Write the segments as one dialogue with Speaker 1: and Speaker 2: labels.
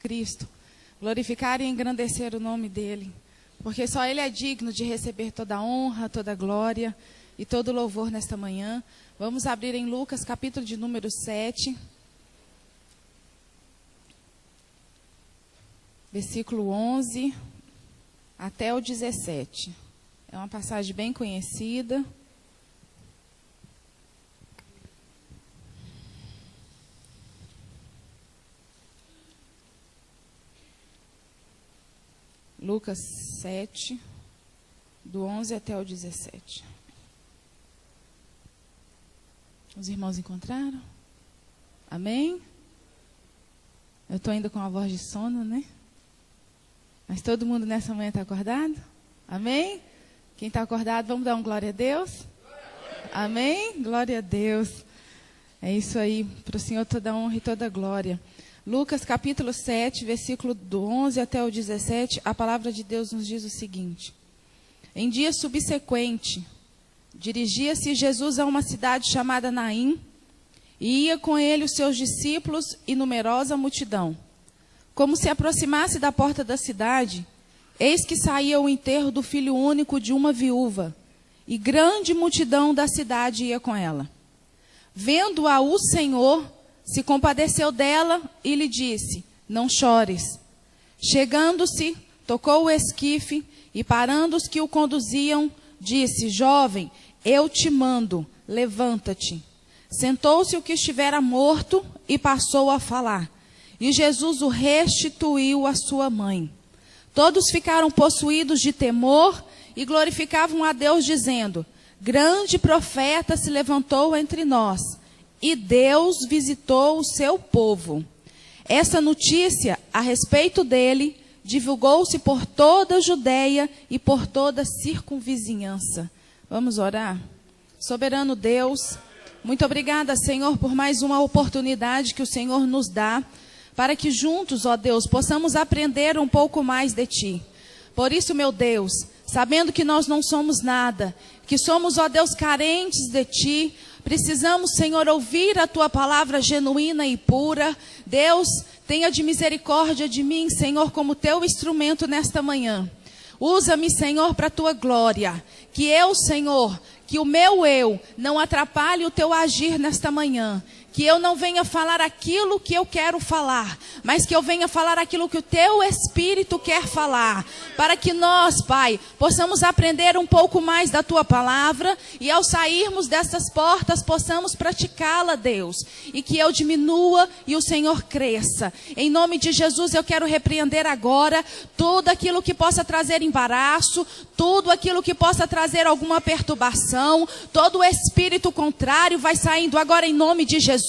Speaker 1: Cristo, glorificar e engrandecer o nome dEle, porque só Ele é digno de receber toda a honra, toda a glória e todo o louvor nesta manhã. Vamos abrir em Lucas, capítulo de número 7, versículo 11 até o 17. É uma passagem bem conhecida. Lucas 7, do 11 até o 17. Os irmãos encontraram? Amém? Eu estou ainda com a voz de sono, né? Mas todo mundo nessa manhã está acordado? Amém? Quem está acordado, vamos dar um glória a Deus? Amém? Glória a Deus. É isso aí, para o Senhor toda a honra e toda a glória. Lucas capítulo 7, versículo do 11 até o 17, a palavra de Deus nos diz o seguinte: Em dia subsequente, dirigia-se Jesus a uma cidade chamada Naim, e ia com ele os seus discípulos e numerosa multidão. Como se aproximasse da porta da cidade, eis que saía o enterro do filho único de uma viúva, e grande multidão da cidade ia com ela. Vendo-a o Senhor, se compadeceu dela e lhe disse: Não chores. Chegando-se, tocou o esquife e, parando os que o conduziam, disse: Jovem, eu te mando, levanta-te. Sentou-se o que estivera morto e passou a falar. E Jesus o restituiu à sua mãe. Todos ficaram possuídos de temor e glorificavam a Deus, dizendo: Grande profeta se levantou entre nós, e Deus visitou o seu povo. Essa notícia a respeito dele divulgou-se por toda a Judeia e por toda a circunvizinhança. Vamos orar? Soberano Deus, muito obrigada, Senhor, por mais uma oportunidade que o Senhor nos dá, para que juntos, ó Deus, possamos aprender um pouco mais de Ti. Por isso, meu Deus, sabendo que nós não somos nada, que somos, ó Deus, carentes de Ti, precisamos, Senhor, ouvir a Tua palavra genuína e pura. Deus, tenha de misericórdia de mim, Senhor, como Teu instrumento nesta manhã. Usa-me, Senhor, para a Tua glória. Que eu, Senhor, que o meu eu não atrapalhe o Teu agir nesta manhã. Que eu não venha falar aquilo que eu quero falar, mas que eu venha falar aquilo que o Teu Espírito quer falar. Para que nós, Pai, possamos aprender um pouco mais da Tua palavra e ao sairmos dessas portas possamos praticá-la, Deus. E que eu diminua e o Senhor cresça. Em nome de Jesus eu quero repreender agora tudo aquilo que possa trazer embaraço, tudo aquilo que possa trazer alguma perturbação, todo o espírito contrário vai saindo agora em nome de Jesus.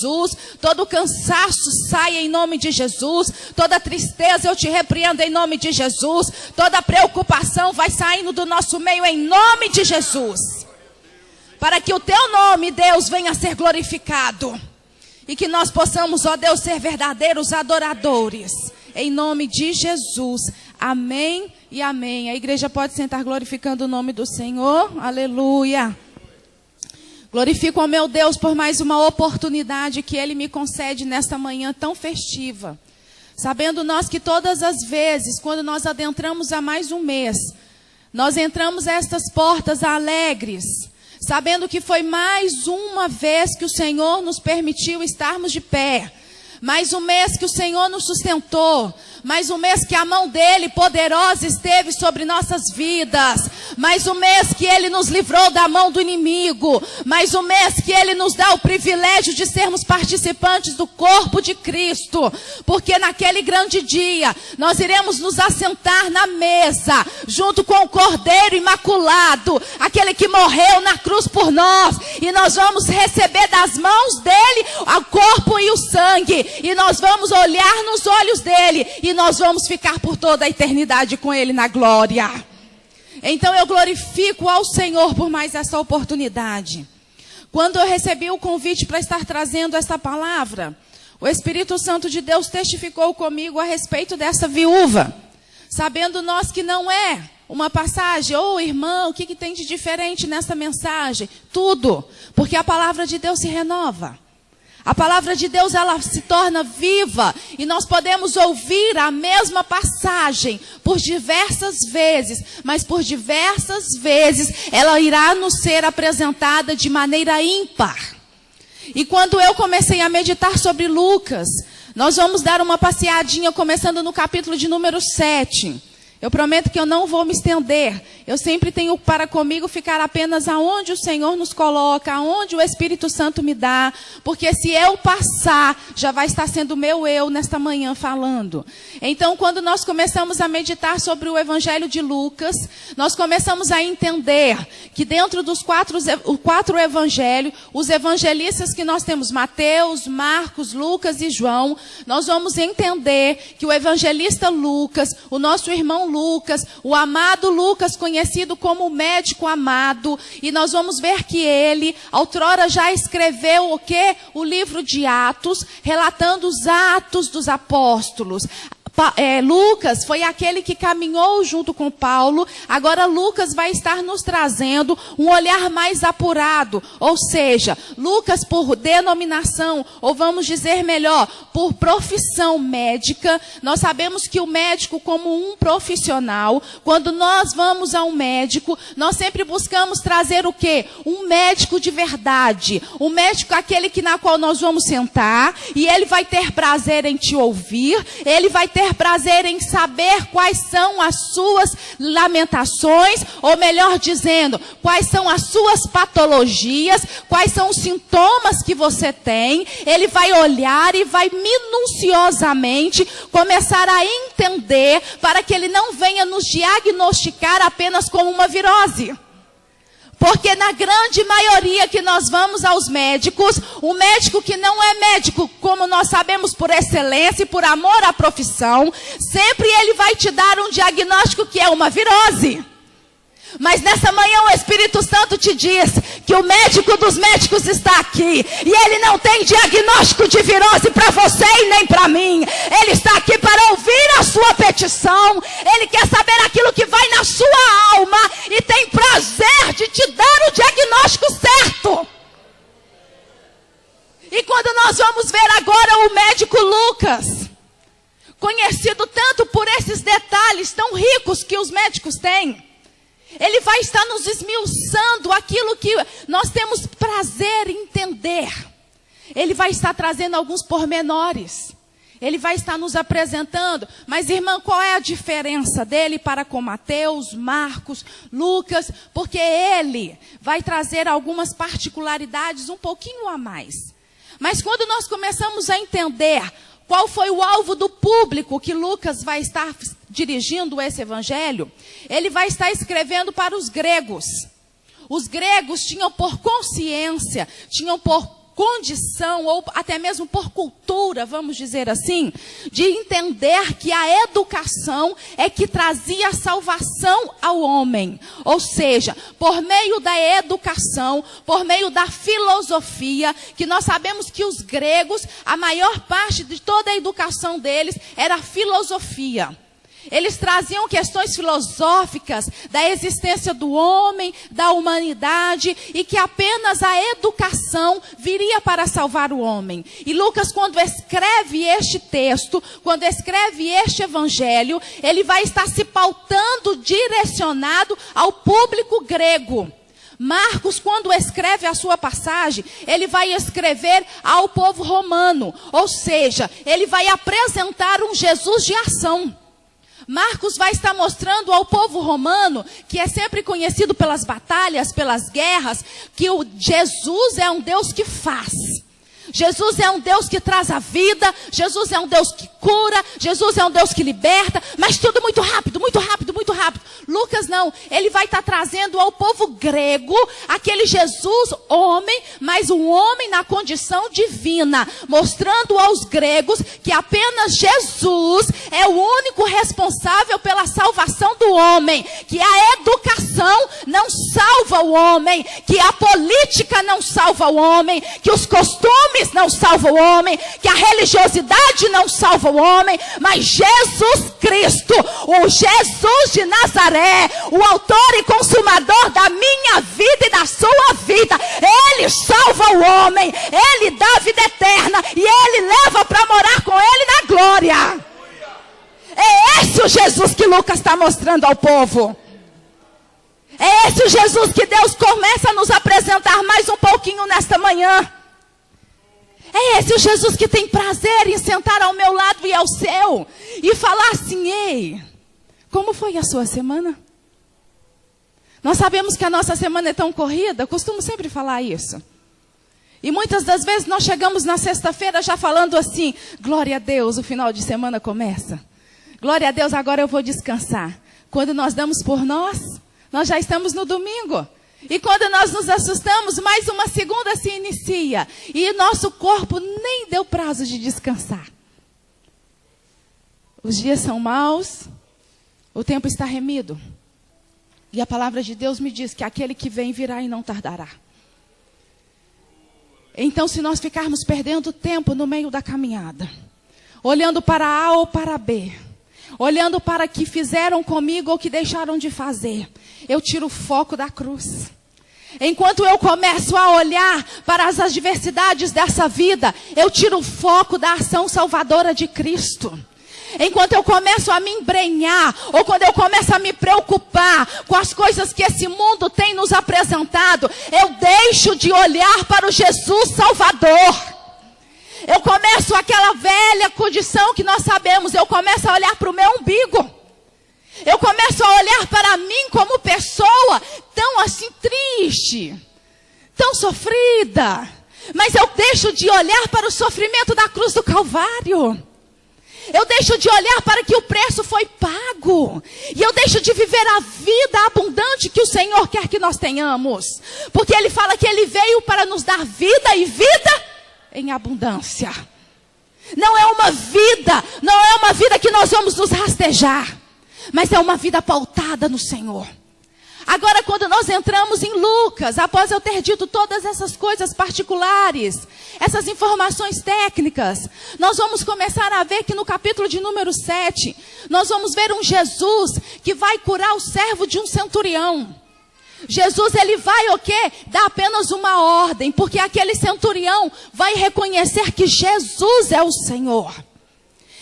Speaker 1: Todo cansaço saia em nome de Jesus. Toda tristeza eu te repreendo em nome de Jesus. Toda preocupação vai saindo do nosso meio em nome de Jesus. Para que o Teu nome, Deus, venha a ser glorificado. E que nós possamos, ó Deus, ser verdadeiros adoradores. Em nome de Jesus. Amém e amém. A igreja pode sentar glorificando o nome do Senhor. Aleluia. Glorifico ao meu Deus por mais uma oportunidade que Ele me concede nesta manhã tão festiva. Sabendo nós que todas as vezes, quando nós adentramos a mais um mês, nós entramos a estas portas alegres, sabendo que foi mais uma vez que o Senhor nos permitiu estarmos de pé. Mais um mês que o Senhor nos sustentou. Mais um mês que a mão dEle poderosa esteve sobre nossas vidas. Mais um mês que Ele nos livrou da mão do inimigo. Mais um mês que Ele nos dá o privilégio de sermos participantes do corpo de Cristo. Porque naquele grande dia nós iremos nos assentar na mesa, junto com o Cordeiro Imaculado, aquele que morreu na cruz por nós. E nós vamos receber das mãos dEle o corpo e o sangue. E nós vamos olhar nos olhos dEle. E nós vamos ficar por toda a eternidade com Ele na glória. Então eu glorifico ao Senhor por mais essa oportunidade. Quando eu recebi o convite para estar trazendo essa palavra, o Espírito Santo de Deus testificou comigo a respeito dessa viúva. Sabendo nós que não é uma passagem, irmão, o que tem de diferente nessa mensagem? Tudo, porque a palavra de Deus se renova. A palavra de Deus, ela se torna viva e nós podemos ouvir a mesma passagem por diversas vezes, mas por diversas vezes ela irá nos ser apresentada de maneira ímpar. E quando eu comecei a meditar sobre Lucas, nós vamos dar uma passeadinha começando no capítulo de número 7. Eu prometo que eu não vou me estender. Eu sempre tenho para comigo ficar apenas aonde o Senhor nos coloca, aonde o Espírito Santo me dá. Porque se eu passar, já vai estar sendo meu eu nesta manhã falando. Então, quando nós começamos a meditar sobre o Evangelho de Lucas, nós começamos a entender que dentro dos quatro evangelhos, os evangelistas que nós temos, Mateus, Marcos, Lucas e João, nós vamos entender que o evangelista Lucas, o nosso irmão Lucas, o amado Lucas, conhecido como o médico amado, e nós vamos ver que ele, outrora já escreveu o quê? O livro de Atos, relatando os atos dos apóstolos. Lucas foi aquele que caminhou junto com Paulo. Agora Lucas vai estar nos trazendo um olhar mais apurado. Ou seja, Lucas por denominação, ou vamos dizer melhor, por profissão médica. Nós sabemos que o médico como um profissional, quando nós vamos a um médico, nós sempre buscamos trazer o quê? Um médico de verdade. Um médico aquele na qual nós vamos sentar e ele vai ter prazer em te ouvir, ele vai ter prazer em saber quais são as suas lamentações, ou melhor dizendo, quais são as suas patologias, quais são os sintomas que você tem. Ele vai olhar e vai minuciosamente começar a entender para que ele não venha nos diagnosticar apenas como uma virose. Porque na grande maioria que nós vamos aos médicos, o médico que não é médico, como nós sabemos por excelência e por amor à profissão, sempre ele vai te dar um diagnóstico que é uma virose. Mas nessa manhã o Espírito Santo te diz que o médico dos médicos está aqui. E ele não tem diagnóstico de virose para você e nem para mim. Ele está aqui para ouvir a sua petição. Ele quer saber aquilo que vai na sua alma. E tem prazer de te dar o diagnóstico certo. E quando nós vamos ver agora o médico Lucas, conhecido tanto por esses detalhes tão ricos que os médicos têm, ele vai estar nos esmiuçando aquilo que nós temos prazer em entender. Ele vai estar trazendo alguns pormenores. Ele vai estar nos apresentando. Mas, irmã, qual é a diferença dele para com Mateus, Marcos, Lucas? Porque ele vai trazer algumas particularidades um pouquinho a mais. Mas quando nós começamos a entender qual foi o alvo do público que Lucas vai estar dirigindo esse evangelho, ele vai estar escrevendo para os gregos. Os gregos tinham por consciência, tinham por condição, ou até mesmo por cultura, vamos dizer assim, de entender que a educação é que trazia salvação ao homem. Ou seja, por meio da educação, por meio da filosofia, que nós sabemos que os gregos, a maior parte de toda a educação deles era a filosofia. Eles traziam questões filosóficas da existência do homem, da humanidade, e que apenas a educação viria para salvar o homem. E Lucas, quando escreve este texto, quando escreve este evangelho, ele vai estar se pautando direcionado ao público grego. Marcos, quando escreve a sua passagem, ele vai escrever ao povo romano, ou seja, ele vai apresentar um Jesus de ação. Marcos vai estar mostrando ao povo romano, que é sempre conhecido pelas batalhas, pelas guerras, que o Jesus é um Deus que faz. Jesus é um Deus que traz a vida, Jesus é um Deus que cura, Jesus é um Deus que liberta, mas tudo muito rápido, muito rápido, muito rápido. Lucas não, ele vai estar trazendo ao povo grego aquele Jesus homem, mas um homem na condição divina, mostrando aos gregos que apenas Jesus é o único responsável pela salvação do homem, que a educação não salva o homem, que a política não salva o homem, que os costumes não salvam o homem, que a religiosidade não salva o homem, mas Jesus Cristo, o Jesus de Nazaré, o autor e consumador da minha vida e da sua vida, Ele salva o homem, Ele dá a vida eterna e Ele leva para morar com Ele na glória. É esse o Jesus que Lucas está mostrando ao povo. É esse o Jesus que Deus começa a nos apresentar mais um pouquinho nesta manhã. É esse o Jesus que tem prazer em sentar ao meu lado e ao seu e falar assim: ei, como foi a sua semana? Nós sabemos que a nossa semana é tão corrida, eu costumo sempre falar isso. E muitas das vezes nós chegamos na sexta-feira já falando assim: glória a Deus, o final de semana começa. Glória a Deus, agora eu vou descansar. Quando nós damos por nós já estamos no domingo. E quando nós nos assustamos, mais uma segunda se inicia. E nosso corpo nem deu prazo de descansar. Os dias são maus, o tempo está remido. E a palavra de Deus me diz que aquele que vem virá e não tardará. Então, se nós ficarmos perdendo tempo no meio da caminhada, olhando para A ou para B, olhando para o que fizeram comigo ou que deixaram de fazer, eu tiro o foco da cruz. Enquanto eu começo a olhar para as adversidades dessa vida, eu tiro o foco da ação salvadora de Cristo. Enquanto eu começo a me embrenhar, ou quando eu começo a me preocupar com as coisas que esse mundo tem nos apresentado, eu deixo de olhar para o Jesus Salvador. Eu começo aquela velha condição que nós sabemos, eu começo a olhar para o meu umbigo. Eu começo a olhar para mim como pessoa tão assim triste, tão sofrida. Mas eu deixo de olhar para o sofrimento da cruz do Calvário. Eu deixo de olhar para que o preço foi pago. E eu deixo de viver a vida abundante que o Senhor quer que nós tenhamos. Porque Ele fala que Ele veio para nos dar vida e vida em abundância. Não é uma vida que nós vamos nos rastejar. Mas é uma vida pautada no Senhor. Agora, quando nós entramos em Lucas, após eu ter dito todas essas coisas particulares, essas informações técnicas, nós vamos começar a ver que no capítulo de número 7, nós vamos ver um Jesus que vai curar o servo de um centurião. Jesus, ele vai o quê? Dar apenas uma ordem, porque aquele centurião vai reconhecer que Jesus é o Senhor.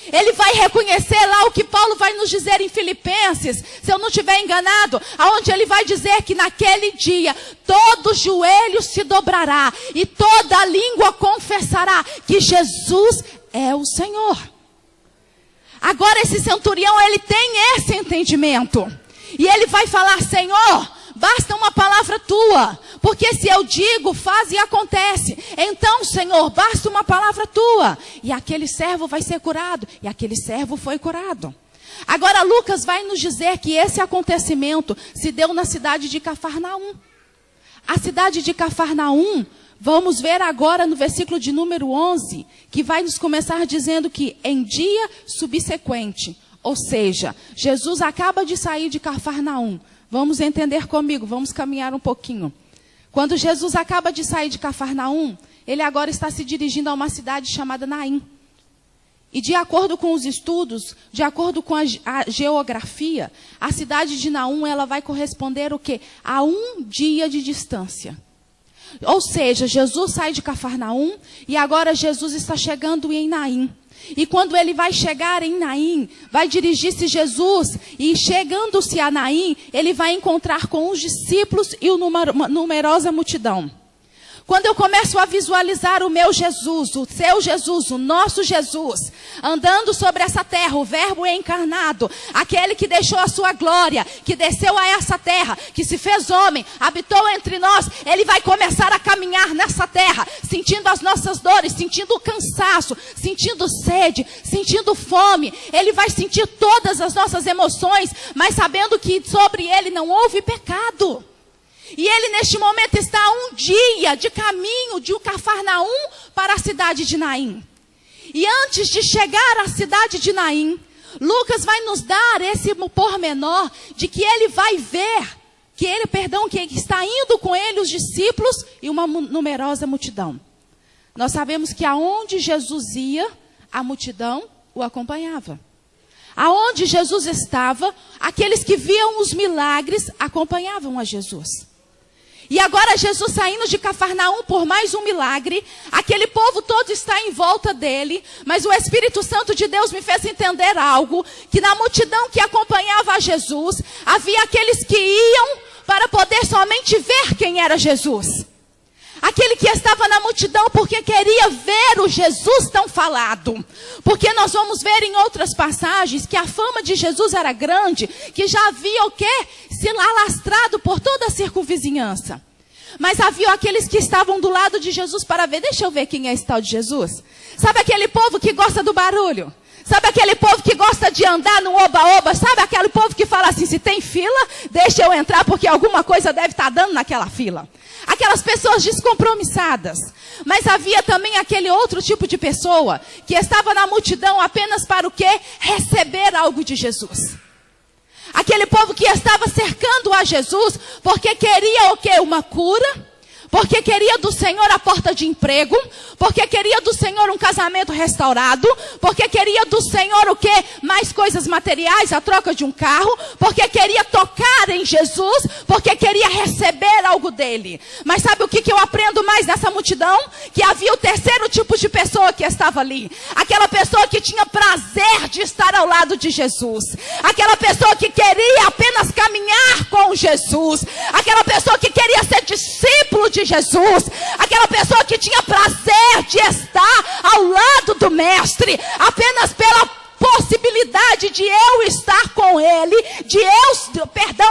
Speaker 1: Ele vai reconhecer lá o que Paulo vai nos dizer em Filipenses, se eu não estiver enganado, aonde ele vai dizer que naquele dia todo joelho se dobrará e toda língua confessará que Jesus é o Senhor. Agora esse centurião, ele tem esse entendimento. E ele vai falar: Senhor, basta uma palavra tua, porque se eu digo, faz e acontece. Então, Senhor, basta uma palavra tua. E aquele servo vai ser curado. E aquele servo foi curado. Agora, Lucas vai nos dizer que esse acontecimento se deu na cidade de Cafarnaum. A cidade de Cafarnaum, vamos ver agora no versículo de número 11, que vai nos começar dizendo que em dia subsequente, ou seja, Jesus acaba de sair de Cafarnaum. Vamos entender comigo, vamos caminhar um pouquinho. Quando Jesus acaba de sair de Cafarnaum, ele agora está se dirigindo a uma cidade chamada Naim. E de acordo com os estudos, de acordo com a geografia, a cidade de Naum, ela vai corresponder o quê? A 1 dia de distância. Ou seja, Jesus sai de Cafarnaum e agora Jesus está chegando em Naim. E quando ele vai chegar em Naim, vai dirigir-se Jesus, e chegando-se a Naim, ele vai encontrar com os discípulos e uma numerosa multidão. Quando eu começo a visualizar o meu Jesus, o seu Jesus, o nosso Jesus, andando sobre essa terra, o verbo encarnado, aquele que deixou a sua glória, que desceu a essa terra, que se fez homem, habitou entre nós, ele vai começar a caminhar nessa terra, sentindo as nossas dores, sentindo o cansaço, sentindo sede, sentindo fome. Ele vai sentir todas as nossas emoções, mas sabendo que sobre ele não houve pecado. E ele neste momento está a 1 dia de caminho de Cafarnaum para a cidade de Naim. E antes de chegar à cidade de Naim, Lucas vai nos dar esse pormenor de que ele vai ver, que está indo com ele os discípulos e uma numerosa multidão. Nós sabemos que aonde Jesus ia, a multidão o acompanhava. Aonde Jesus estava, aqueles que viam os milagres acompanhavam a Jesus. E agora Jesus saindo de Cafarnaum por mais um milagre, aquele povo todo está em volta dele, mas o Espírito Santo de Deus me fez entender algo, que na multidão que acompanhava a Jesus, havia aqueles que iam para poder somente ver quem era Jesus. Aquele que estava na multidão porque queria ver o Jesus tão falado. Porque nós vamos ver em outras passagens que a fama de Jesus era grande, que já havia o quê? Se alastrado por toda a circunvizinhança. Mas havia aqueles que estavam do lado de Jesus para ver. Deixa eu ver quem é esse tal de Jesus. Sabe aquele povo que gosta do barulho? Sabe aquele povo que gosta de andar no oba-oba? Sabe aquele povo que fala assim, se tem fila, deixa eu entrar porque alguma coisa deve estar dando naquela fila. Aquelas pessoas descompromissadas. Mas havia também aquele outro tipo de pessoa que estava na multidão apenas para o quê? Receber algo de Jesus. Aquele povo que estava cercando a Jesus porque queria o quê? Uma cura. Porque queria do Senhor a porta de emprego, porque queria do Senhor um casamento restaurado, porque queria do Senhor o quê? Mais coisas materiais, a troca de um carro, porque queria tocar em Jesus, porque queria receber algo dele. Mas sabe o que eu aprendo mais nessa multidão? Que havia o terceiro tipo de pessoa que estava ali. Aquela pessoa que tinha prazer de estar ao lado de Jesus. Aquela pessoa que queria apenas caminhar com Jesus. Aquela pessoa que queria ser discípulo de Jesus, aquela pessoa que tinha prazer de estar ao lado do mestre, apenas pela possibilidade de eu estar com ele,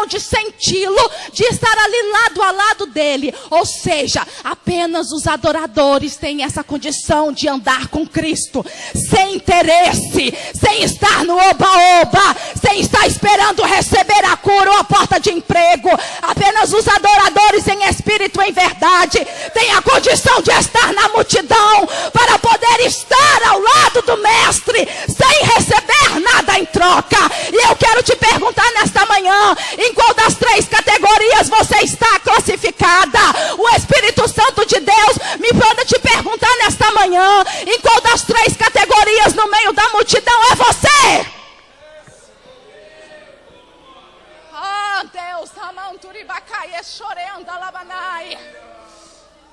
Speaker 1: de senti-lo, de estar ali lado a lado dele. Ou seja, apenas os adoradores têm essa condição de andar com Cristo, sem interesse, sem estar no oba-oba, sem estar esperando receber a cura ou a porta de emprego. Apenas os adoradores em espírito e em verdade têm a condição de estar na multidão para poder estar ao lado do mestre, sem receber nada em troca. E eu quero te perguntar nesta manhã, em qual das três categorias você está classificada? O Espírito Santo de Deus me manda te perguntar nesta manhã, em qual das três categorias no meio da multidão é você? Ah, Deus,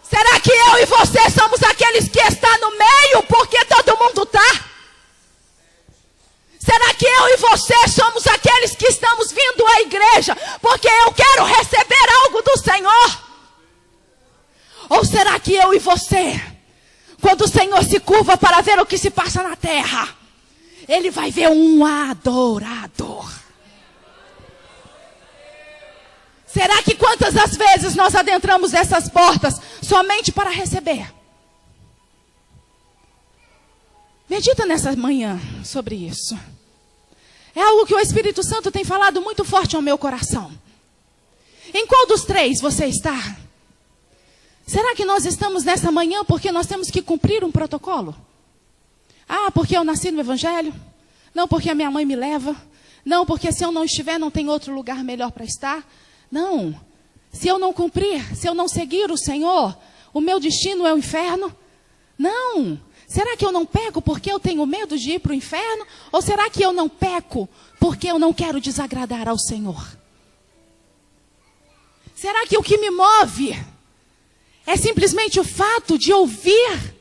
Speaker 1: será que eu e você somos aqueles que estão no meio porque todo mundo está? Será que eu e você somos aqueles que estamos vindo à igreja porque eu quero receber algo do Senhor? Ou será que eu e você, quando o Senhor se curva para ver o que se passa na terra, Ele vai ver um adorador? Será que quantas das vezes nós adentramos essas portas somente para receber? Medita nessa manhã sobre isso. É algo que o Espírito Santo tem falado muito forte ao meu coração. Em qual dos três você está? Será que nós estamos nessa manhã porque nós temos que cumprir um protocolo? Ah, porque eu nasci no Evangelho? Não, porque a minha mãe me leva? Não, porque se eu não estiver não tem outro lugar melhor para estar? Não. Se eu não cumprir, se eu não seguir o Senhor, o meu destino é o inferno? Não. Será que eu não peco porque eu tenho medo de ir para o inferno? Ou será que eu não peco porque eu não quero desagradar ao Senhor? Será que o que me move é simplesmente o fato de ouvir,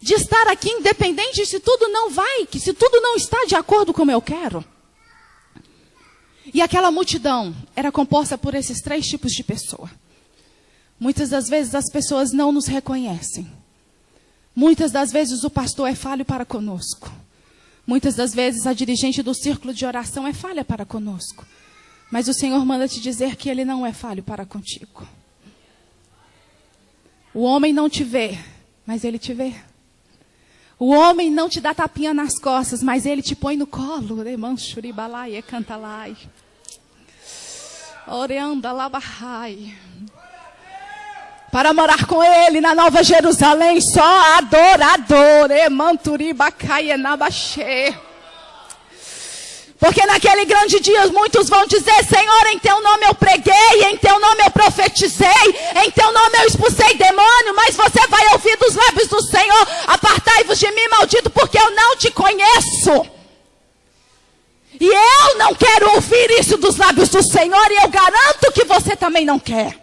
Speaker 1: de estar aqui independente se tudo não vai, se tudo não está de acordo com como eu quero? E aquela multidão era composta por esses três tipos de pessoa. Muitas das vezes as pessoas não nos reconhecem. Muitas das vezes o pastor é falho para conosco. Muitas das vezes a dirigente do círculo de oração é falha para conosco. Mas o Senhor manda te dizer que Ele não é falho para contigo. O homem não te vê, mas Ele te vê. O homem não te dá tapinha nas costas, mas Ele te põe no colo. Para morar com Ele na Nova Jerusalém, só adorador. Porque naquele grande dia muitos vão dizer: Senhor, em teu nome eu preguei, em teu nome eu profetizei, em teu nome eu expulsei demônio. Mas você vai ouvir dos lábios do Senhor: apartai-vos de mim, maldito, porque eu não te conheço. E eu não quero ouvir isso dos lábios do Senhor, e eu garanto que você também não quer.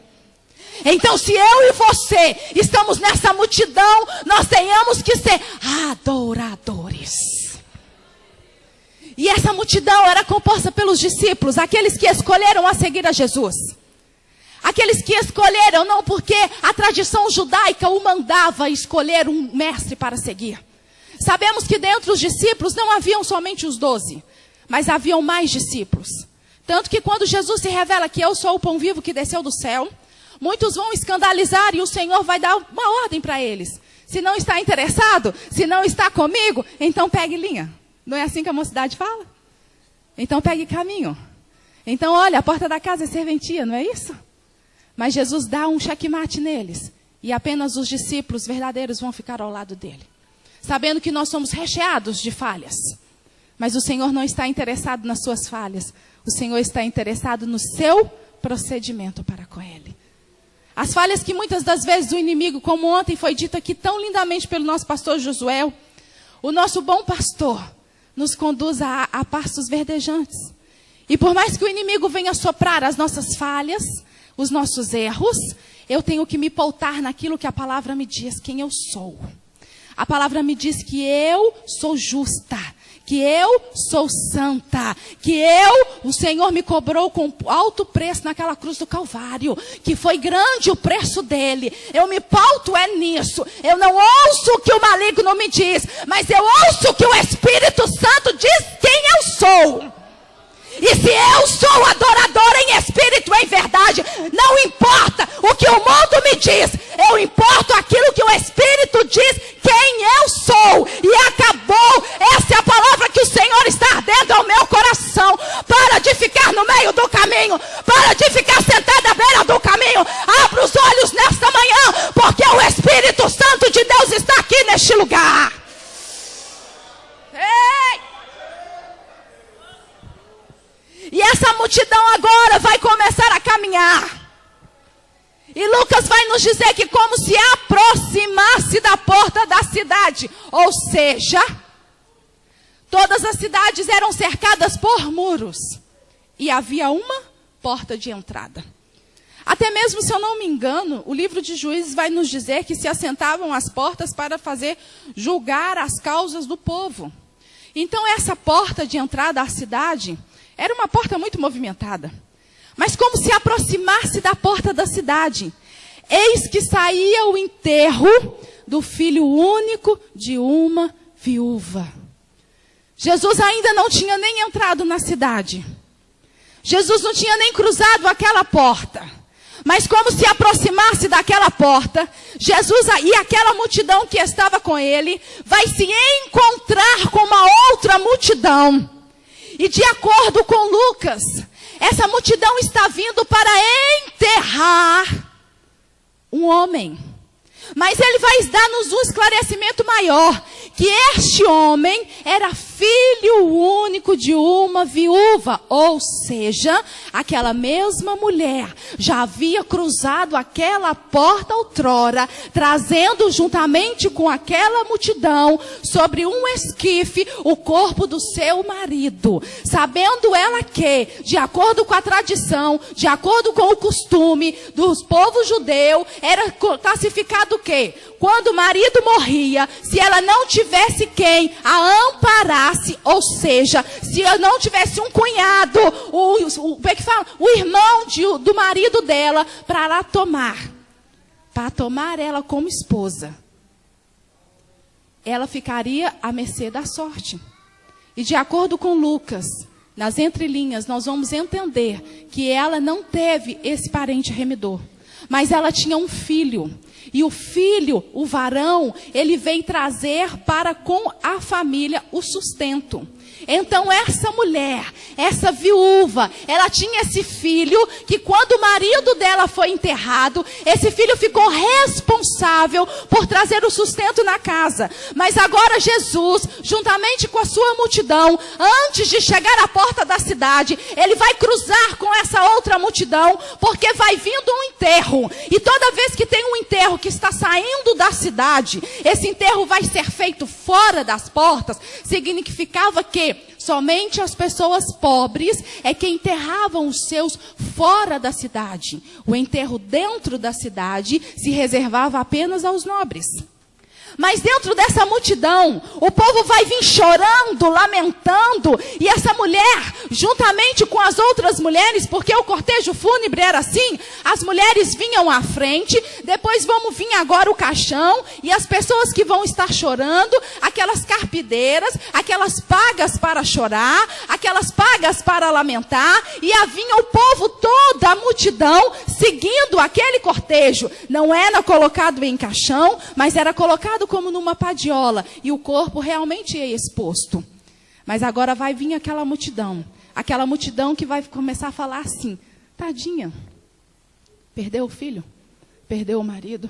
Speaker 1: Então, se eu e você estamos nessa multidão, nós tenhamos que ser adoradores. E essa multidão era composta pelos discípulos, aqueles que escolheram a seguir a Jesus. Aqueles que escolheram não porque a tradição judaica o mandava escolher um mestre para seguir. Sabemos que dentro dos discípulos não haviam somente os 12, mas haviam mais discípulos. Tanto que quando Jesus se revela que eu sou o pão vivo que desceu do céu, muitos vão escandalizar e o Senhor vai dar uma ordem para eles. Se não está interessado, se não está comigo, então pegue linha. Não é assim que a mocidade fala? Então pegue caminho. Então olha, a porta da casa é serventia, não é isso? Mas Jesus dá um checkmate neles. E apenas os discípulos verdadeiros vão ficar ao lado dele. Sabendo que nós somos recheados de falhas. Mas o Senhor não está interessado nas suas falhas. O Senhor está interessado no seu procedimento para com ele. As falhas que muitas das vezes o inimigo, como ontem foi dito aqui tão lindamente pelo nosso pastor Josué, o nosso bom pastor nos conduz a pastos verdejantes. E por mais que o inimigo venha soprar as nossas falhas, os nossos erros, eu tenho que me pautar naquilo que a palavra me diz, quem eu sou. A palavra me diz que eu sou justa, que eu sou santa, que o Senhor me cobrou com alto preço naquela cruz do Calvário, que foi grande o preço dele. Eu me pauto nisso. Eu não ouço o que o maligno me diz, mas eu ouço o que o Espírito Santo diz quem eu sou. E se eu sou adoradora em espírito e em verdade, não importa o que o mundo me diz, eu importo aquilo que o Espírito diz quem eu sou. E acabou. Essa é a palavra que o Senhor está ardendo ao meu coração. Para de ficar no meio do caminho. Para de ficar sentada à beira do caminho. Abra os olhos nesta manhã, porque o Espírito Santo de Deus está aqui neste lugar. Ei! E essa multidão agora vai começar a caminhar. E Lucas vai nos dizer que como se aproximasse da porta da cidade. Ou seja, todas as cidades eram cercadas por muros. E havia uma porta de entrada. Até mesmo, se eu não me engano, o livro de Juízes vai nos dizer que se assentavam às portas para fazer julgar as causas do povo. Então essa porta de entrada à cidade era uma porta muito movimentada. Mas como se aproximasse da porta da cidade, eis que saía o enterro do filho único de uma viúva. Jesus ainda não tinha nem entrado na cidade. Jesus não tinha nem cruzado aquela porta. Mas como se aproximasse daquela porta, Jesus e aquela multidão que estava com ele, vai se encontrar com uma outra multidão. E de acordo com Lucas, essa multidão está vindo para enterrar um homem. Mas ele vai dar-nos um esclarecimento maior, que este homem era filho único de uma viúva, ou seja, aquela mesma mulher já havia cruzado aquela porta outrora, trazendo juntamente com aquela multidão sobre um esquife o corpo do seu marido, sabendo ela que, de acordo com a tradição, de acordo com o costume dos povos judeus, era classificado o quê? Quando o marido morria, se ela não tivesse quem a amparasse, ou seja, se ela não tivesse um cunhado, o irmão do marido dela, para tomar ela como esposa, ela ficaria à mercê da sorte. E de acordo com Lucas, nas entrelinhas, nós vamos entender que ela não teve esse parente remidor, mas ela tinha um filho. E o filho, o varão, ele vem trazer para com a família o sustento. Então essa mulher, Essa viúva, ela tinha esse filho que quando o marido dela foi enterrado, esse filho ficou responsável por trazer o sustento na casa. Mas agora Jesus, juntamente com a sua multidão, antes de chegar à porta da cidade, ele vai cruzar com essa outra multidão, porque vai vindo um enterro. E toda vez que tem um enterro que está saindo da cidade, esse enterro vai ser feito fora das portas, significava que somente as pessoas pobres é que enterravam os seus fora da cidade. O enterro dentro da cidade se reservava apenas aos nobres. Mas dentro dessa multidão, o povo vai vir chorando, lamentando, e essa mulher, juntamente com as outras mulheres, porque o cortejo fúnebre era assim, as mulheres vinham à frente, depois vamos vir agora o caixão, e as pessoas que vão estar chorando, aquelas carpideiras, aquelas pagas para chorar, aquelas pagas para lamentar, e vinha o povo todo, a multidão, seguindo aquele cortejo. Não era colocado em caixão, mas era colocado como numa padiola, e o corpo realmente é exposto. Mas agora vai vir aquela multidão que vai começar a falar assim: tadinha, perdeu o filho, perdeu o marido,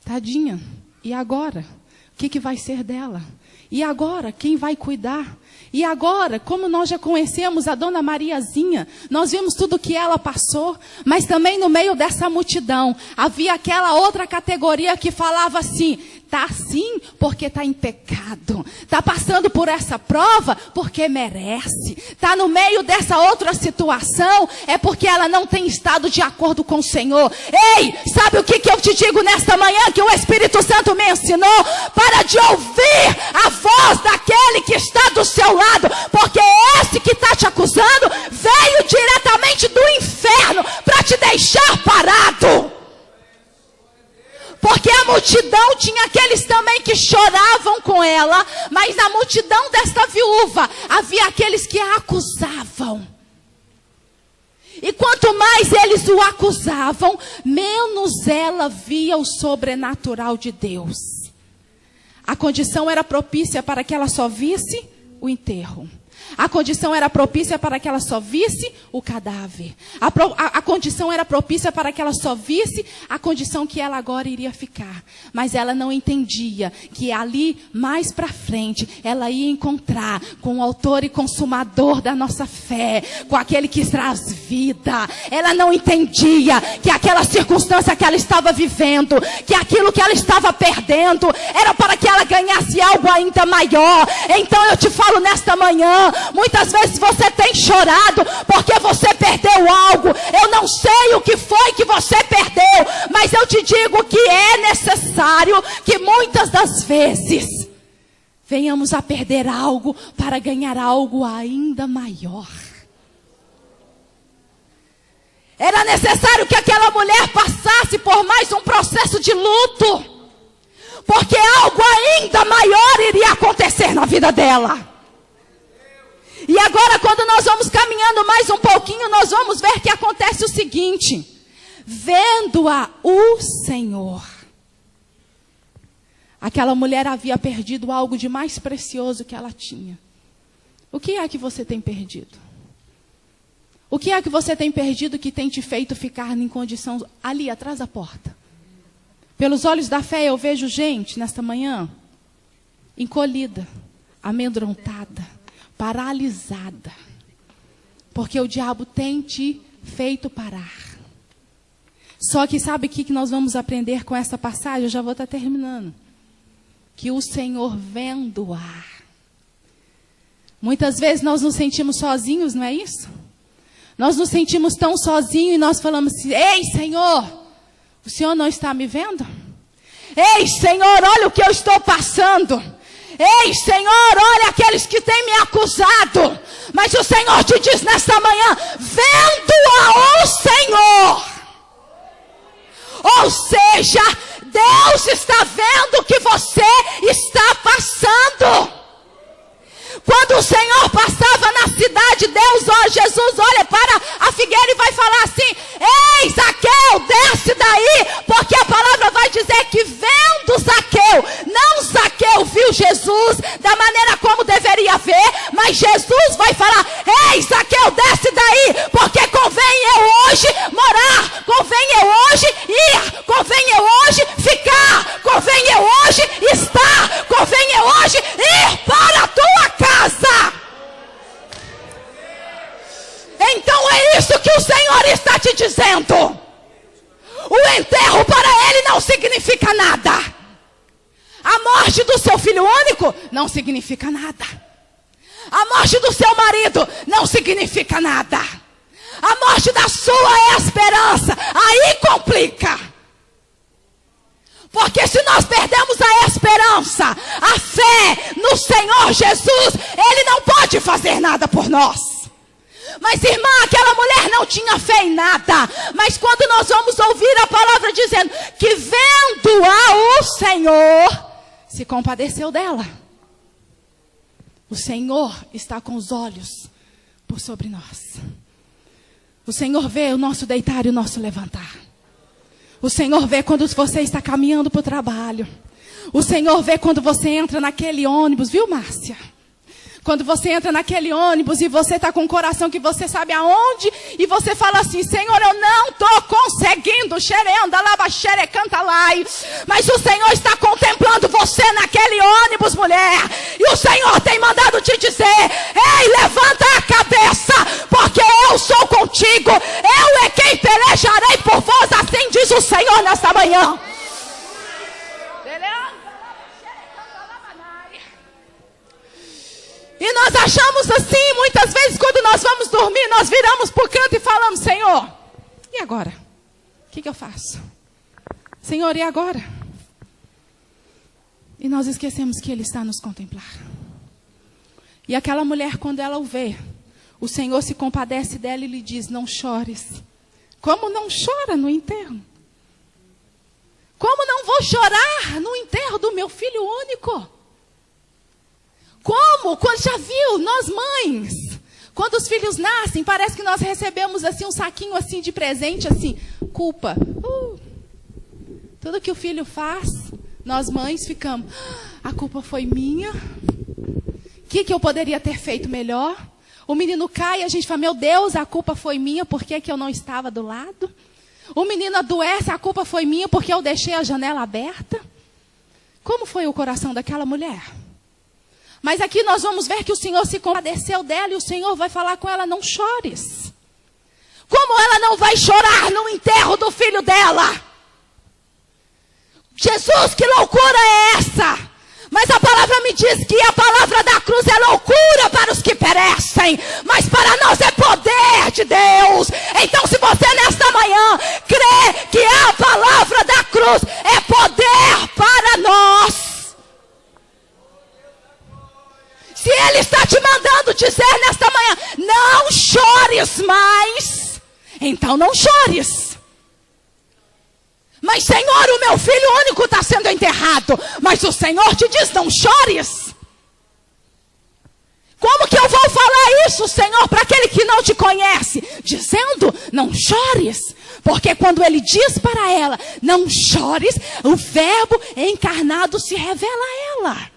Speaker 1: tadinha, e agora? O que vai ser dela? E agora, quem vai cuidar? E agora, como nós já conhecemos a dona Mariazinha, nós vimos tudo o que ela passou, mas também no meio dessa multidão, havia aquela outra categoria que falava assim: está assim porque está em pecado, está passando por essa prova porque merece, está no meio dessa outra situação, é porque ela não tem estado de acordo com o Senhor. Ei, sabe o que eu te digo nesta manhã, que o Espírito Santo me ensinou? Para de ouvir a voz daquele que está do seu lado, porque esse que está te acusando veio diretamente do inferno para te deixar parado. Porque a multidão tinha aqueles também que choravam com ela, mas na multidão desta viúva havia aqueles que a acusavam. E quanto mais eles o acusavam, menos ela via o sobrenatural de Deus. A condição era propícia para que ela só visse o enterro. A condição era propícia para que ela só visse o cadáver. A condição era propícia para que ela só visse a condição que ela agora iria ficar. Mas ela não entendia que ali, mais para frente, ela ia encontrar com o autor e consumador da nossa fé, com aquele que traz vida. Ela não entendia que aquela circunstância que ela estava vivendo, que aquilo que ela estava perdendo, era para que ela ganhasse algo ainda maior. Então eu te falo nesta manhã, muitas vezes você tem chorado porque você perdeu algo. Eu não sei o que foi que você perdeu, mas eu te digo que é necessário que muitas das vezes venhamos a perder algo para ganhar algo ainda maior. Era necessário que aquela mulher passasse por mais um processo de luto, porque algo ainda maior iria acontecer na vida dela. E agora, quando nós vamos caminhando mais um pouquinho, nós vamos ver que acontece o seguinte: vendo-a o Senhor. Aquela mulher havia perdido algo de mais precioso que ela tinha. O que é que você tem perdido? O que é que você tem perdido que tem te feito ficar em condição ali atrás da porta? Pelos olhos da fé eu vejo gente nesta manhã encolhida, amedrontada, paralisada, porque o diabo tem te feito parar. Só que sabe o que nós vamos aprender com essa passagem? Eu já vou estar terminando. Que o Senhor vendo-a. Muitas vezes nós nos sentimos sozinhos, não é isso? Nós nos sentimos tão sozinhos e nós falamos assim: ei, Senhor, o Senhor não está me vendo? Ei, Senhor, olha o que eu estou passando. Ei, Senhor, olha aqueles que têm me acusado. Mas o Senhor te diz nesta manhã: vendo-a o Senhor. Ou seja, Deus está vendo o que você está passando. Quando o Senhor passava na cidade, Jesus olha para a figueira e vai falar assim: ei, Zaqueu, desce daí, porque a palavra vai dizer que vendo Zaqueu, não Zaqueu viu Jesus da maneira como deveria ver, mas Jesus vai falar: Então é isso que o Senhor está te dizendo. O enterro para ele não significa nada. A morte do seu filho único não significa nada. A morte do seu marido não significa nada. A morte da sua esperança, aí complica. Porque se nós perdemos a esperança, a fé no Senhor Jesus, Ele não pode fazer nada por nós. Mas irmã, aquela mulher não tinha fé em nada. Mas quando nós vamos ouvir a palavra dizendo que vendo-a o Senhor, se compadeceu dela. O Senhor está com os olhos por sobre nós. O Senhor vê o nosso deitar e o nosso levantar. O Senhor vê quando você está caminhando para o trabalho. O Senhor vê quando você entra naquele ônibus, viu, Márcia? Quando você entra naquele ônibus e você está com o coração que você sabe aonde, e você fala assim: Senhor, eu não estou conseguindo, xerenda, lava, xere, canta lá. Mas o Senhor está contemplando você naquele ônibus, mulher. E o Senhor tem mandado te dizer: ei, levanta a cabeça, porque eu sou contigo. Eu é quem pelejarei por vós, assim diz o Senhor nesta manhã. E nós achamos assim, muitas vezes, quando nós vamos dormir, nós viramos para o canto e falamos: Senhor, e agora? O que eu faço? Senhor, e agora? E nós esquecemos que Ele está a nos contemplar. E aquela mulher, quando ela o vê, o Senhor se compadece dela e lhe diz: não chores. Como não chora no enterro? Como não vou chorar no enterro do meu filho único? Como? Quando já viu, nós mães, quando os filhos nascem, parece que nós recebemos assim um saquinho assim de presente, assim, culpa. Tudo que o filho faz, nós mães ficamos: a culpa foi minha. O que eu poderia ter feito melhor? O menino cai e a gente fala: meu Deus, a culpa foi minha, por que eu não estava do lado? O menino adoece, a culpa foi minha, porque eu deixei a janela aberta. Como foi o coração daquela mulher? Mas aqui nós vamos ver que o Senhor se compadeceu dela e o Senhor vai falar com ela: não chores. Como ela não vai chorar no enterro do filho dela? Jesus, que loucura é essa? Mas a palavra me diz que a palavra da cruz é loucura para os que perecem, mas para nós é poder de Deus. Então, se você nesta manhã crê que a palavra da cruz é poder para nós, se Ele está te mandando dizer nesta manhã: não chores mais, então não chores. Mas Senhor, o meu filho único está sendo enterrado. Mas o Senhor te diz: não chores. Como que eu vou falar isso, Senhor, para aquele que não te conhece? Dizendo: não chores. Porque quando Ele diz para ela: não chores, o verbo encarnado se revela a ela.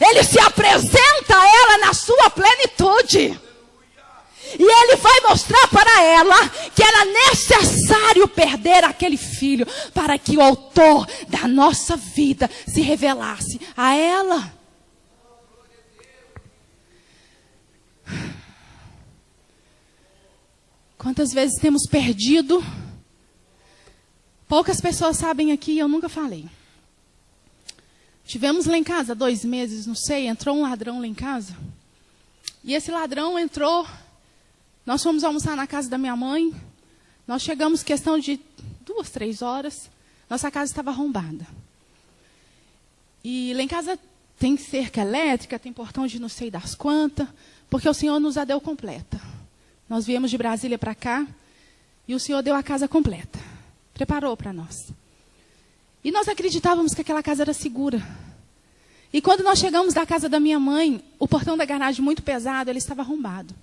Speaker 1: Ele se apresenta a ela na sua plenitude. E Ele vai mostrar para ela que era necessário perder aquele filho para que o autor da nossa vida se revelasse a ela. Quantas vezes temos perdido? Poucas pessoas sabem aqui, eu nunca falei. Tivemos lá em casa 2 meses, não sei, entrou um ladrão lá em casa. E esse ladrão entrou, nós fomos almoçar na casa da minha mãe. Nós chegamos, questão de 2, 3 horas, nossa casa estava arrombada. E lá em casa tem cerca elétrica, tem portão de não sei das quantas, porque o Senhor nos a deu completa. Nós viemos de Brasília para cá, e o Senhor deu a casa completa. Preparou para nós. E nós acreditávamos que aquela casa era segura. E quando nós chegamos da casa da minha mãe, o portão da garagem muito pesado, ele estava arrombado.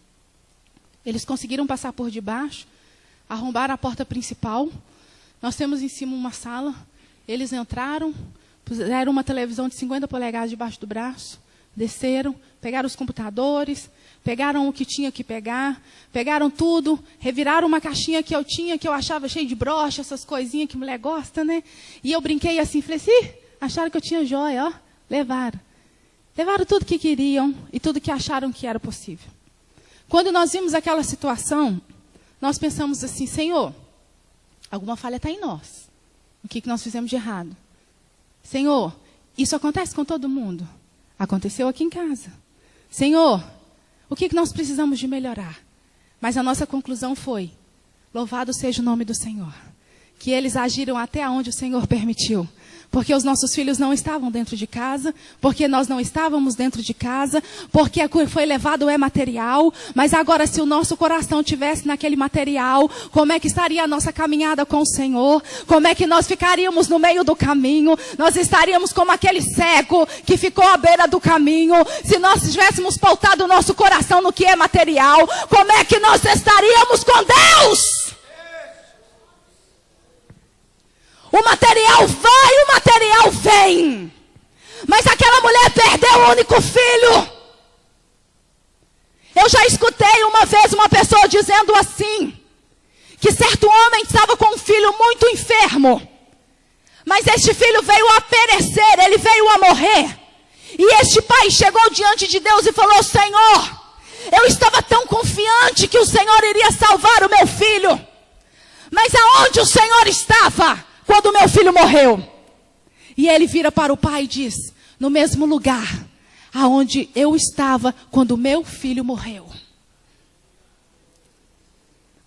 Speaker 1: Eles conseguiram passar por debaixo, arrombaram a porta principal. Nós temos em cima uma sala. Eles entraram, puseram uma televisão de 50 polegadas debaixo do braço, desceram, pegaram os computadores, pegaram o que tinha que pegar, pegaram tudo, reviraram uma caixinha que eu tinha, que eu achava cheio de brocha, essas coisinhas que mulher gosta, né? E eu brinquei assim, falei assim: acharam que eu tinha joia, ó, levaram. Levaram tudo que queriam e tudo que acharam que era possível. Quando nós vimos aquela situação, nós pensamos assim, Senhor, alguma falha está em nós. O que nós fizemos de errado? Senhor, isso acontece com todo mundo. Aconteceu aqui em casa. Senhor, o que nós precisamos de melhorar? Mas a nossa conclusão foi, louvado seja o nome do Senhor. Que eles agiram até onde o Senhor permitiu. Porque os nossos filhos não estavam dentro de casa, porque nós não estávamos dentro de casa, porque foi levado é material, mas agora se o nosso coração tivesse naquele material, como é que estaria a nossa caminhada com o Senhor? Como é que nós ficaríamos no meio do caminho? Nós estaríamos como aquele cego que ficou à beira do caminho. Se nós tivéssemos pautado o nosso coração no que é material, como é que nós estaríamos com Deus? O material vai, o material vem. Mas aquela mulher perdeu o único filho. Eu já escutei uma vez uma pessoa dizendo assim, que certo homem estava com um filho muito enfermo. Mas este filho veio a perecer, ele veio a morrer. E este pai chegou diante de Deus e falou, Senhor, eu estava tão confiante que o Senhor iria salvar o meu filho. Mas aonde o Senhor estava quando meu filho morreu? E ele vira para o pai e diz, no mesmo lugar aonde eu estava quando meu filho morreu.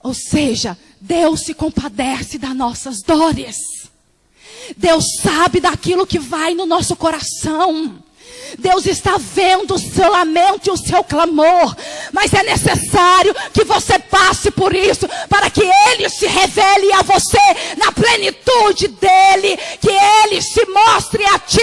Speaker 1: Ou seja, Deus se compadece das nossas dores. Deus sabe daquilo que vai no nosso coração. Deus está vendo o seu lamento e o seu clamor. Mas é necessário que você passe por isso, para que Ele se revele a você na plenitude dEle. Que Ele se mostre a ti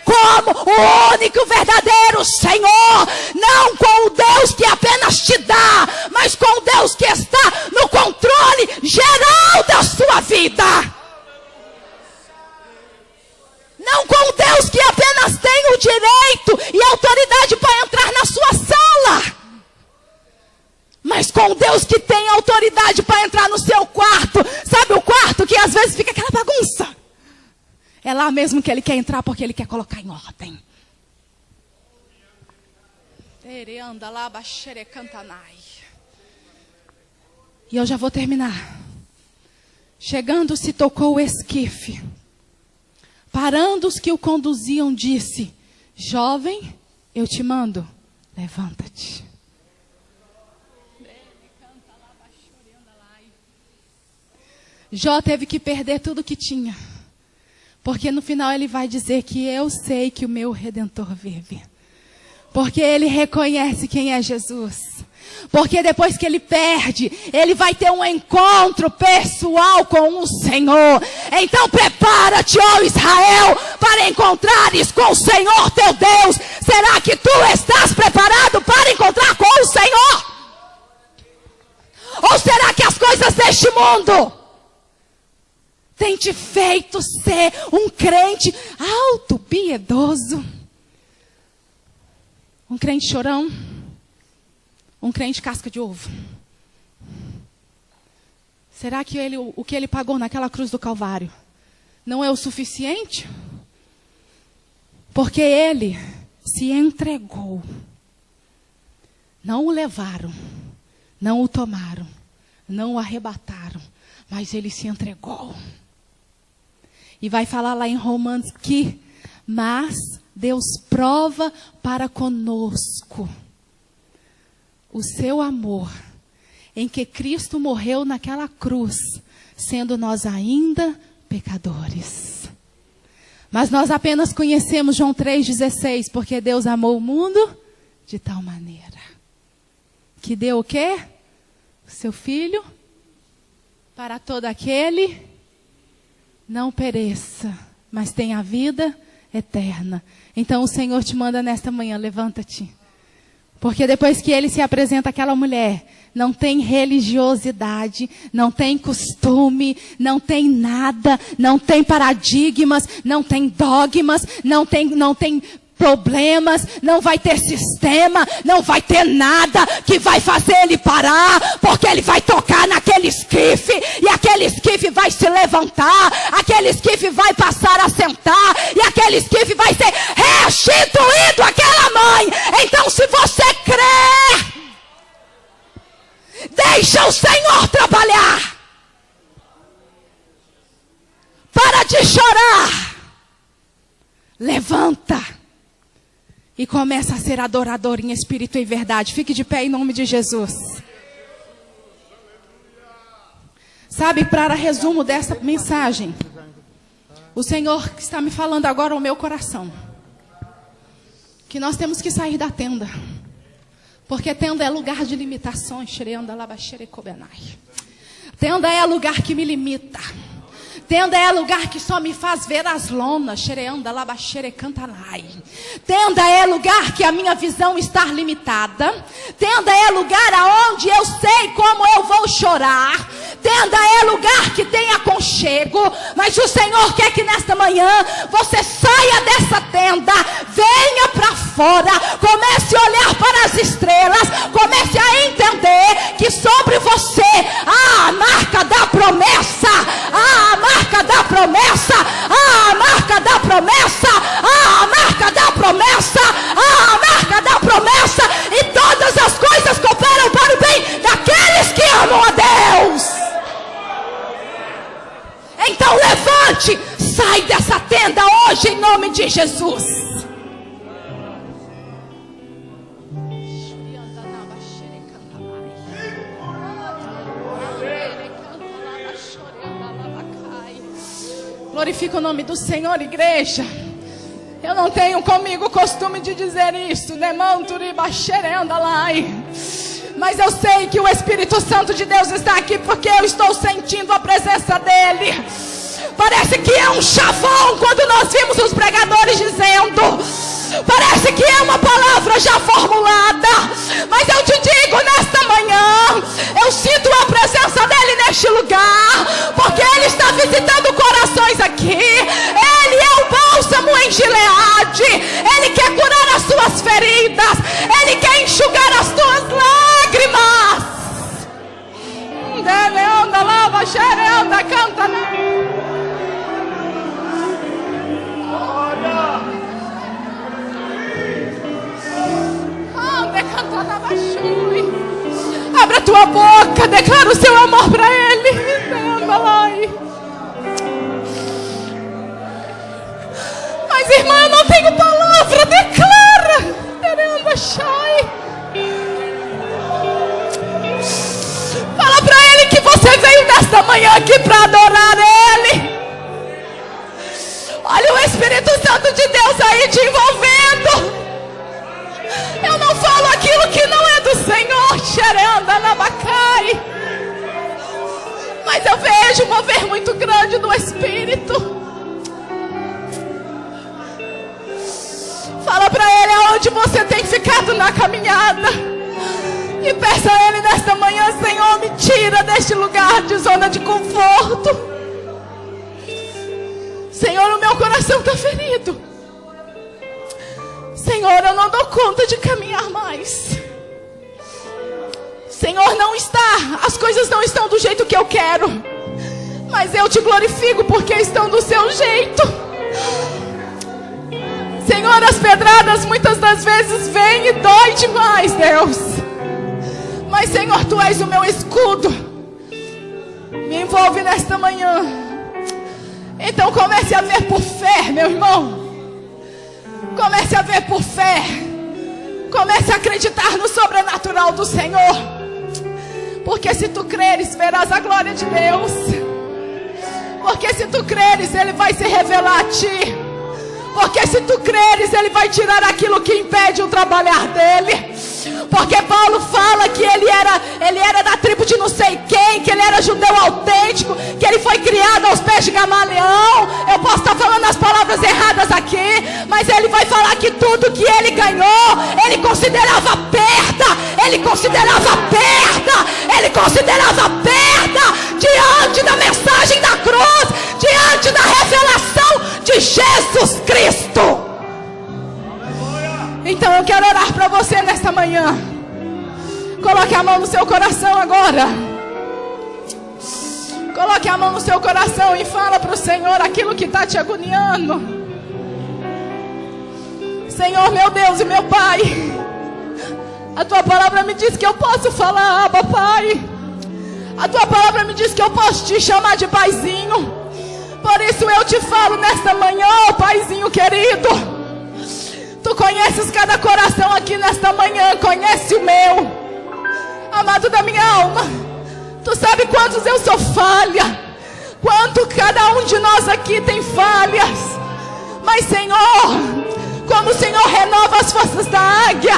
Speaker 1: como o único verdadeiro Senhor. Não com o Deus que apenas te dá, mas com o Deus que está no controle geral da sua vida. Não com Deus que apenas tem o direito e a autoridade para entrar na sua sala. Mas com Deus que tem autoridade para entrar no seu quarto. Sabe o quarto que às vezes fica aquela bagunça? É lá mesmo que Ele quer entrar porque Ele quer colocar em ordem. E eu já vou terminar. Chegando se tocou o esquife. Parando os que o conduziam, disse, jovem, eu te mando, levanta-te. Jó teve que perder tudo que tinha. Porque no final ele vai dizer que eu sei que o meu Redentor vive. Porque ele reconhece quem é Jesus. Porque depois que ele perde, ele vai ter um encontro pessoal com o Senhor. Então prepara-te, ó Israel, para encontrares com o Senhor teu Deus. Será que tu estás preparado para encontrar com o Senhor? Ou será que as coisas deste mundo têm te feito ser um crente alto, piedoso? Um crente chorão? Um crente casca de ovo? Será que o que ele pagou naquela cruz do Calvário não é o suficiente? Porque ele se entregou. Não o levaram, não o tomaram, não o arrebataram, mas ele se entregou. E vai falar lá em Romanos que, mas Deus prova para conosco o seu amor, em que Cristo morreu naquela cruz, sendo nós ainda pecadores. Mas nós apenas conhecemos João 3,16, porque Deus amou o mundo de tal maneira, que deu o quê? O seu Filho, para todo aquele não pereça, mas tenha a vida eterna. Então o Senhor te manda nesta manhã, levanta-te. Porque depois que ele se apresenta àquela mulher, não tem religiosidade, não tem costume, não tem nada, não tem paradigmas, não tem dogmas, não tem problemas, não vai ter sistema, não vai ter nada que vai fazer ele parar, porque ele vai tocar naquele esquife, e aquele esquife vai se levantar, aquele esquife vai passar a sentar, e aquele esquife vai ser restituído àquela mãe. Então se você crer, Deixa o Senhor trabalhar. Para de chorar. Levanta. E começa a ser adorador em espírito e verdade. Fique de pé em nome de Jesus. Sabe, para resumo dessa mensagem, o Senhor está me falando agora ao meu coração. Que nós temos que sair da tenda. Porque tenda é lugar de limitações. Tenda é lugar que me limita. Tenda é lugar que só me faz ver as lonas. Tenda é lugar que a minha visão está limitada. Tenda é lugar aonde eu sei como eu vou chorar. Tenda é lugar que tem aconchego. Mas o Senhor quer que nesta manhã você saia dessa tenda. Venha para fora. Comece a olhar para as estrelas. Comece a entender que sobre você há a marca da promessa. Há a marca da promessa. Há a marca da promessa. Há a marca da promessa. Há a marca da promessa. E todas as coisas cooperam para o bem daqueles que amam a Deus. Então levante, sai dessa tenda hoje em nome de Jesus. Glorifica o nome do Senhor, igreja. Eu não tenho comigo o costume de dizer isso, mas eu sei que o Espírito Santo de Deus está aqui, porque eu estou sentindo a presença dele. Parece que é um chavão quando nós vimos os pregadores dizendo. Parece que é uma palavra já formulada. Mas eu te digo nesta manhã, eu sinto a presença dele neste lugar, porque ele está visitando corações aqui. Ele é o bálsamo em Gileade. Ele quer curar as tuas feridas. Ele quer enxugar as tuas lágrimas. Anda, lava, xerenda, canta. Abra a tua boca, declara o seu amor para ele. Mas irmã, eu não tenho palavra, declara. Fala para ele que você veio nesta manhã aqui para adorar ele. Olha o Espírito Santo de Deus aí te envolvendo. Eu não falo aquilo que não é do Senhor, xerenda, nabacai. Mas eu vejo um mover muito grande do Espírito. Fala para ele aonde você tem ficado na caminhada. E peça a ele nesta manhã: Senhor, me tira deste lugar de zona de conforto. Senhor, o meu coração está ferido. Senhor, eu não dou conta de caminhar mais. Senhor, não está, as coisas não estão do jeito que eu quero, mas eu te glorifico porque estão do seu jeito. Senhor, as pedradas muitas das vezes vêm e dói demais, Deus. Mas Senhor, Tu és o meu escudo. Me envolve nesta manhã. Então comece a ver por fé, meu irmão. Comece a ver por fé. Comece a acreditar no sobrenatural do Senhor. Porque se tu creres, verás a glória de Deus. Porque se tu creres, Ele vai se revelar a ti. Porque se tu creres, Ele vai tirar aquilo que impede o trabalhar dele. Porque Paulo fala que ele era da tribo de não sei quem, que ele era judeu autêntico, que ele foi criado aos pés de Gamaliel. Eu posso estar falando as palavras erradas aqui, mas ele vai falar que tudo que ele ganhou, ele considerava perda. Ele considerava perda. Ele considerava perda diante da mensagem da cruz, diante da revelação de Jesus Cristo. Então eu quero orar para você nesta manhã. Coloque a mão no seu coração agora. Coloque a mão no seu coração e fala para o Senhor aquilo que está te agoniando. Senhor, meu Deus e meu Pai, a Tua palavra me diz que eu posso falar: Abba, Pai. A tua palavra me diz que eu posso te chamar de paizinho. Por isso eu te falo nesta manhã, oh, paizinho querido. Tu conheces cada coração aqui nesta manhã, conhece o meu. Amado da minha alma, tu sabe quantos eu sou falha, quanto cada um de nós aqui tem falhas. Mas Senhor, como o Senhor renova as forças da águia,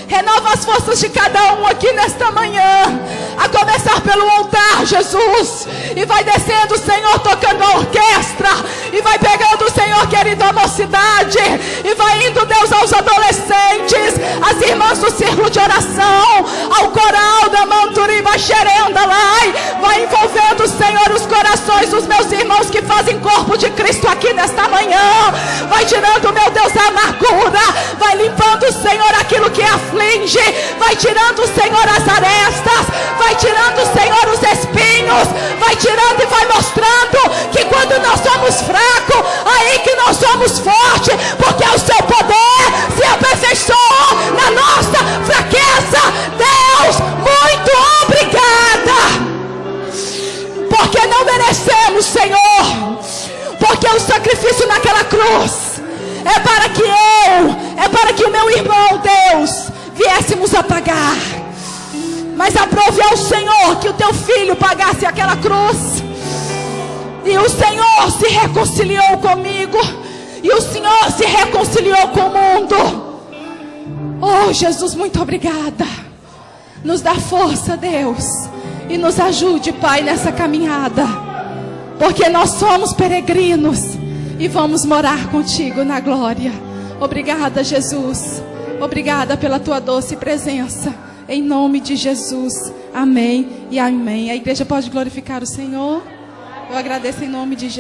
Speaker 1: renova as forças de cada um aqui nesta manhã, a começar pelo altar, Jesus. E vai descendo, Senhor, tocando a orquestra. E vai pegando, Senhor querido, a mocidade. E vai indo, Deus, aos adolescentes, as irmãs do círculo de oração, ao coral da Manturiba Xerenda lá. Vai envolvendo, Senhor, os corações dos meus irmãos que fazem corpo de Cristo aqui nesta manhã. Vai tirando, meu Deus, a amargura. Vai limpando, Senhor, aquilo que aflige. Vai tirando, Senhor, as arestas. Vai tirando, Senhor, os espinhos. Vai tirando e vai mostrando que quando nós somos fracos, aí que nós somos fortes, porque o seu poder se aperfeiçoa na nossa fraqueza. Deus, muito obrigada, porque não merecemos, Senhor, porque o sacrifício naquela cruz é para que o meu irmão, Deus, viéssemos a pagar. Mas aprove ao Senhor que o teu filho pagasse aquela cruz. E o Senhor se reconciliou comigo. E o Senhor se reconciliou com o mundo. Oh, Jesus, muito obrigada. Nos dá força, Deus. E nos ajude, Pai, nessa caminhada. Porque nós somos peregrinos. E vamos morar contigo na glória. Obrigada, Jesus. Obrigada pela tua doce presença. Em nome de Jesus, amém e amém. A igreja pode glorificar o Senhor. Eu agradeço em nome de Jesus.